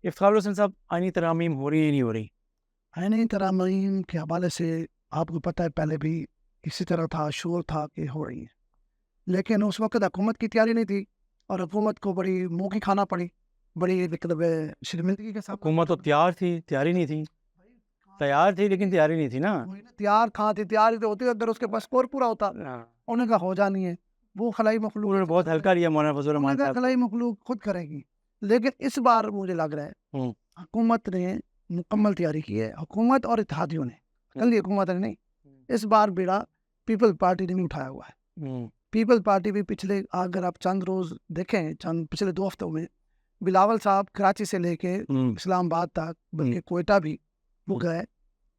افتخار حسین صاحب آئینی ترامیم ہو رہی ہے نہیں ہو رہی؟ آئینی ترامیم کے حوالے سے آپ کو پتہ ہے پہلے بھی اسی طرح تھا، شور تھا کہ ہو رہی ہے، لیکن اس وقت حکومت کی تیاری نہیں تھی اور حکومت کو بڑی منہ کی کھانا پڑی، بڑی مطلب شرمندگی کے ساتھ. حکومت تو تیار تھی، تیاری نہیں تھی. تیار تھی لیکن تیاری نہیں تھی نا. تیار کہاں تھی؟ تیاری تو ہوتی اگر اس کے پاس اسکور پورا ہوتا. انہوں نے کہا ہو جانی ہے، وہ خلائی مخلوق انہوں نے بہت ہلکا لیا مولانا فضل الرحمان صاحب. خلائی مخلوق خود کرے گی، لیکن اس بار مجھے لگ رہا ہے حکومت نے مکمل تیاری کی ہے، حکومت اور اتحادیوں نے، کل حکومت نے نہیں. اس بار بیڑا پیپل پارٹی نے بھی اٹھایا ہوا ہے. پیپل پارٹی بھی پچھلے اگر آپ چند روز دیکھیں، پچھلے 2 ہفتوں میں بلاول صاحب کراچی سے لے کے اسلام آباد تک بلکہ کوئٹہ بھی وہ گئے،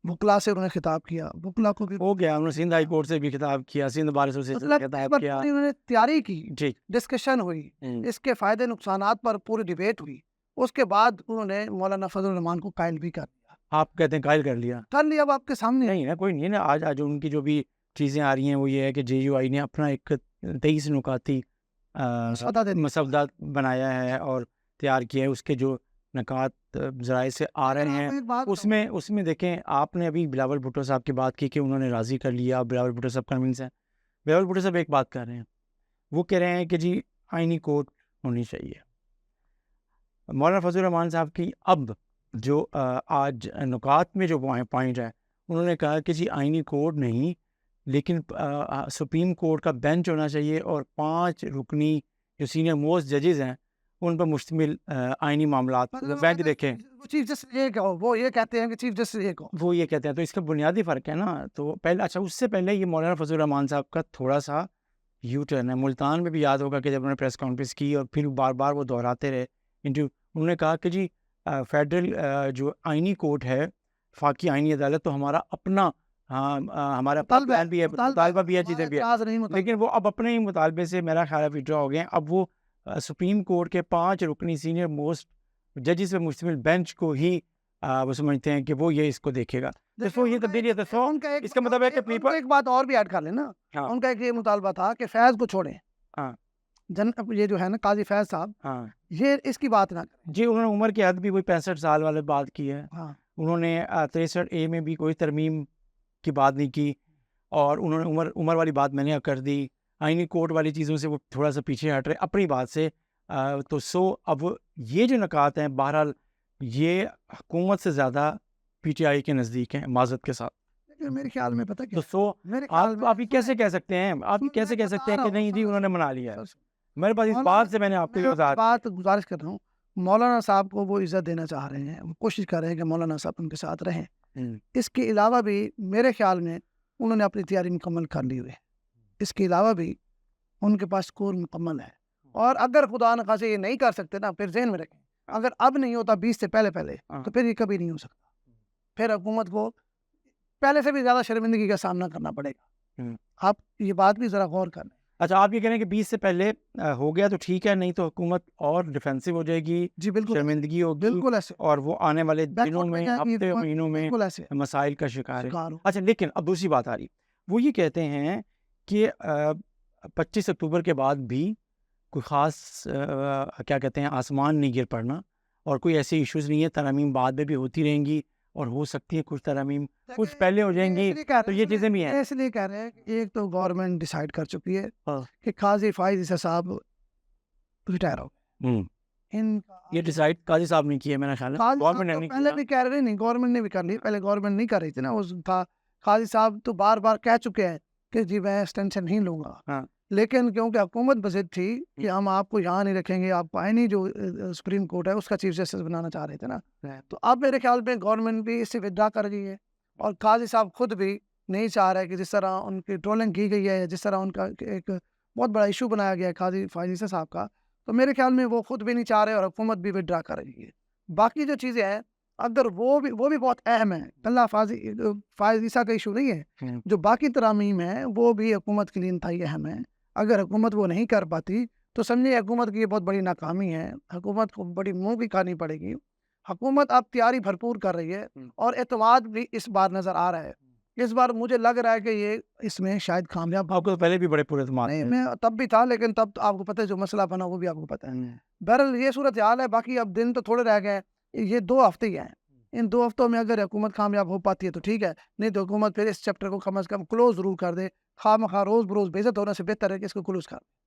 وکلا سے انہوں نے خطاب کیا، وکلا کو بھی ہو گیا، انہوں نے سندھ ہائی کورٹ سے بھی خطاب کیا، سندھ بار ایسوسیشن سے خطاب کیا، انہوں نے تیاری کی، ٹھیک ڈسکشن ہوئی، اس کے فائدے نقصانات پر پوری ڈیبیٹ ہوئی. اس کے بعد انہوں نے مولانا فضل الرحمان کو قائل بھی کر دیا. آپ کہتے ہیں قائل کر لیا؟ اب آپ کے سامنے نہیں نا، کوئی نہیں نا. آج ان کی جو بھی چیزیں آ رہی ہیں وہ یہ ہے کہ جے یو آئی نے اپنا ایک 23 نکاتی مسودہ بنایا ہے اور تیار کیا ہے. اس کے جو نکات ذرائع سے آ رہے ہیں اس میں دیکھیں، آپ نے ابھی بلاول بھٹو صاحب کی بات کی کہ انہوں نے راضی کر لیا. بلاول بھٹو صاحب کنونس ہیں. بلاول بھٹو صاحب ایک بات کر رہے ہیں، وہ کہہ رہے ہیں کہ جی آئینی کورٹ ہونی چاہیے. مولانا فضل الرحمان صاحب کی اب جو آج نکات میں جو پوائنٹ ہے، انہوں نے کہا کہ جی آئینی کورٹ نہیں، لیکن سپریم کورٹ کا بینچ ہونا چاہیے اور 5 رکنی جو سینئر موسٹ ججز ہیں ان پر مشتمل آئینی معاملات بینچ دیکھیں. چیف جسٹس وہ یہ کہتے ہیں کہ چیف جسٹس وہ یہ کہتے ہیں، تو اس کا بنیادی فرق ہے نا. تو پہلے اچھا، اس سے پہلے یہ مولانا فضل الرحمان صاحب کا تھوڑا سا یو ٹرن ہے. ملتان میں بھی یاد ہوگا کہ جب انہوں نے پریس کانفرنس کی اور پھر بار بار وہ دہراتے رہے انہوں نے کہا کہ جی فیڈرل جو آئینی کورٹ ہے، فاقی آئینی عدالت، تو ہمارا اپنا ہمارا پلان بھی ہے، مطالبہ بھی ہے، چیزیں بھی ہے، لیکن وہ اب اپنے ہی مطالبے سے میرا خیال ہے وڈرا ہو گئے ہیں. اب وہ سپریم کورٹ کے 5 رکنی سینئر موسٹ ججز پہ مشتمل بینچ کو ہی وہ سمجھتے ہیں کہ وہ یہ اس کو دیکھے گا. تو یہ تبدیلی ہے. تو اس کا مطلب ہے کہ پیپل ایک بات اور بھی ایڈ کر لیں نا، ان کا ایک یہ مطالبہ تھا کہ فیض کو چھوڑیں. یہ جو ہے نا قاضی فیض صاحب، یہ اس کی بات نہ کریں. جی انہوں نے عمر کی حد بھی کوئی 65 سال والے بات کی ہے. انہوں نے 63A میں بھی کوئی ترمیم کی بات نہیں کی، اور انہوں نے عمر والی بات میں نے کر دی. آئینی کورٹ والی چیزوں سے وہ تھوڑا سا پیچھے ہٹ رہے اپنی بات سے. تو اب یہ جو نکات ہیں بہرحال یہ حکومت سے زیادہ پی ٹی آئی کے نزدیک ہیں، معذرت کے ساتھ. میرے خیال میں پتہ کیا، تو آپ یہ کیسے کہہ سکتے ہیں، کہ نہیں جی انہوں نے منا لیا ہے؟ میرے پاس اس بات سے میں نے آپ کو بات گزارش کر رہا ہوں، مولانا صاحب کو وہ عزت دینا چاہ رہے ہیں، وہ کوشش کر رہے ہیں کہ مولانا صاحب ان کے ساتھ رہیں. اس کے علاوہ بھی میرے خیال میں انہوں نے اپنی تیاری مکمل کر لی ہوئی ہے. اس کے علاوہ بھی ان کے پاس اسکور مکمل ہے، اور اگر خدا نخواستہ یہ نہیں کر سکتے نا، پھر ذہن میں رکھیں اگر اب نہیں ہوتا 20 سے پہلے تو پھر یہ کبھی نہیں ہو سکتا. پھر حکومت کو پہلے سے بھی زیادہ شرمندگی کا سامنا کرنا پڑے گا. آپ یہ بات بھی ذرا غور کر لیں. اچھا، آپ یہ کہہ رہے ہیں کہ 20 سے پہلے ہو گیا تو ٹھیک ہے، نہیں تو حکومت اور ڈیفینسو ہو جائے گی. جی بالکل، شرمندگی ہوگی، بالکل ایسے، اور وہ آنے والے دنوں میں، ہفتے مہینوں میں مسائل کا شکار ہے. اچھا، لیکن اب دوسری بات آ رہی، وہ یہ کہتے ہیں کہ 25 اکتوبر کے بعد بھی کوئی خاص کیا کہتے ہیں آسمان نہیں گر پڑنا، اور کوئی ایسے ایشوز نہیں ہے. ترامیم بعد میں بھی ہوتی رہیں گی، اور ہو سکتی ہے کچھ ترامیم کچھ پہلے ہو جائیں گی. تو یہ چیزیں بھی ہیں. اس لیے کہہ رہے ہیں کہ ایک تو گورنمنٹ ڈیسائیڈ کر چکی ہے کہ قاضی فائز عیسیٰ صاحب ریٹائر ہو گئے. یہ ڈیسائیڈ قاضی صاحب نے کیا، میرا خیال ہے گورنمنٹ نے نہیں کیا. پہلے بھی کہہ رہے نہیں، گورنمنٹ نے بھی کر لی. پہلے گورنمنٹ نہیں کر رہی تھی نا، وہ تھا قاضی صاحب تو بار بار کہہ چکے ہیں کہ جی میں ایکسٹینشن نہیں لوں گا. لیکن کیونکہ حکومت بضد تھی کہ ہم آپ کو یہاں نہیں رکھیں گے، آپ کو آئینی جو سپریم کورٹ ہے اس کا چیف جسٹس بنانا چاہ رہے تھے نا، تو اب میرے خیال میں گورنمنٹ بھی اس سے ودرا کر گئی ہے. اور قاضی صاحب خود بھی نہیں چاہ رہے کہ جس طرح ان کی ٹرولنگ کی گئی ہے، جس طرح ان کا ایک بہت بڑا ایشو بنایا گیا ہے قاضی فائز عیسیٰ صاحب کا، تو میرے خیال میں وہ خود بھی نہیں چاہ رہے اور حکومت بھی ودرا کر رہی ہے. باقی جو چیزیں ہیں اگر وہ بھی بہت اہم ہیں، اللہ فائز عیسیٰ کا ایشو نہیں ہے، جو باقی ترامیم ہیں وہ بھی حکومت کے لیے انتہائی اہم ہے. اگر حکومت وہ نہیں کر پاتی تو سمجھے حکومت کی یہ بہت بڑی ناکامی ہے، حکومت کو بڑی منہ کی کھانی پڑے گی. حکومت اب تیاری بھرپور کر رہی ہے، اور اعتماد بھی اس بار نظر آ رہا ہے. اس بار مجھے لگ رہا ہے کہ یہ اس میں شاید کامیاب. آپ کو پہلے بھی بڑے پورے اعتماد نہیں، میں تب بھی تھا، لیکن تب تو آپ کو پتہ ہے جو مسئلہ بنا وہ بھی آپ کو پتہ ہے. بہرحال یہ صورت حال ہے. باقی اب دن تو تھوڑے رہ گئے. یہ 2 ہفتے ہی ہیں، ان 2 ہفتوں میں اگر حکومت کامیاب ہو پاتی ہے تو ٹھیک ہے، نہیں تو حکومت پھر اس چیپٹر کو کم از کم کلوز ضرور کر دے، خواہ مخواہ روز بروز بے عزت ہونے سے بہتر ہے کہ اس کو کلوز کر دے۔